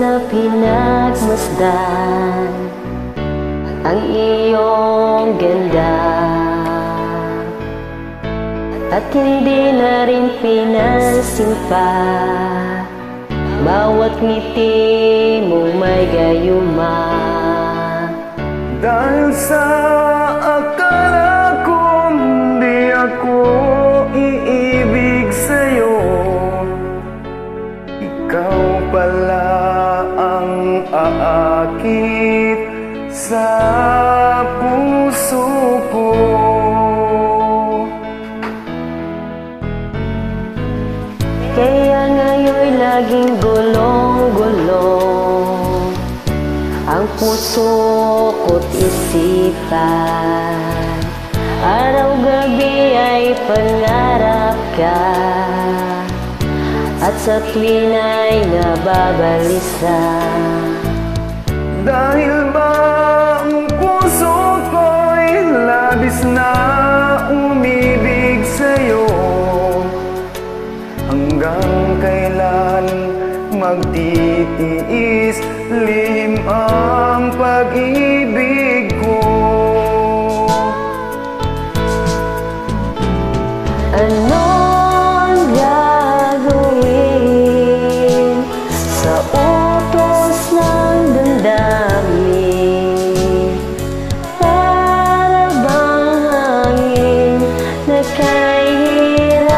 sana pinagmasdan ang iyong ganda, at hindi na rin pinansin pa bawat ngiti mong may gayuma. Dahil sa akala ko hindi ako iibig sa'yo, ikaw pala ang aakit sa puso ko. Kaya ngayon laging gulong-gulong ang puso ko't isipan. Araw-gabi ay pangarap ka, at sa tuwin ay nababalisa. Dahil ba ang puso ko'y labis na umibig sa'yo, hanggang kailan magtitiis lihim ang pag-ibig ko? Anong gagawin sa utos ng damdamin? Para bang hangin na kahirap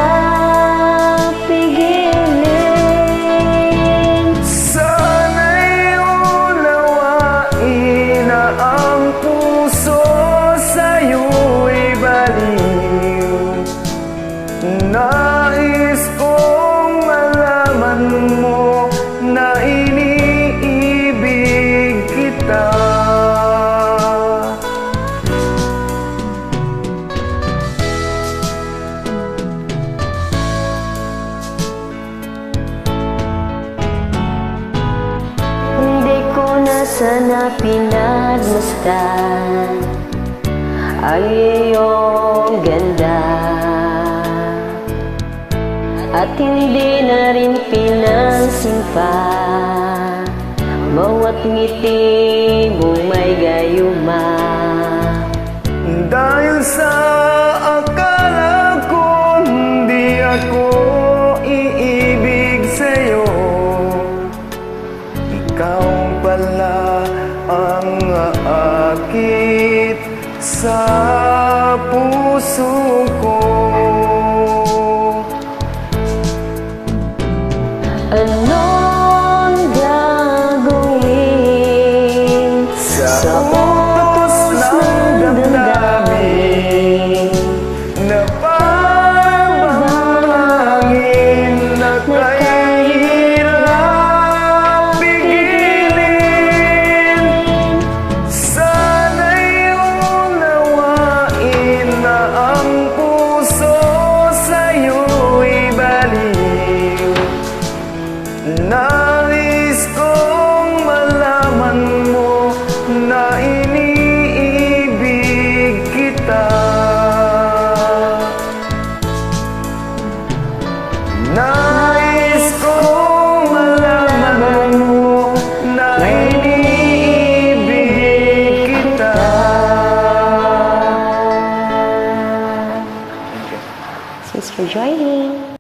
pigilin? Sana'y unawain na ang puso sa'yo'y baliw. Nais kong malaman mo na iniibig kita. Hindi ko na sana pinagmasdan ang iyong ganda, at hindi na rin pinansin pa bawat ngiti mong may gayuma. Dahil sa akala ko hindi ako iibig sa'yo, ikaw pala ang aakit sa puso ko. Anong gagawin sa utos ng damdamin? Na parang hangin na kahirap pigilin. Sana'y unawain na ang puso sa'yo'y baliw. Nais kong malaman mo na iniibig kita. Nais kong malaman mo na iniibig kita. Thanks for joining.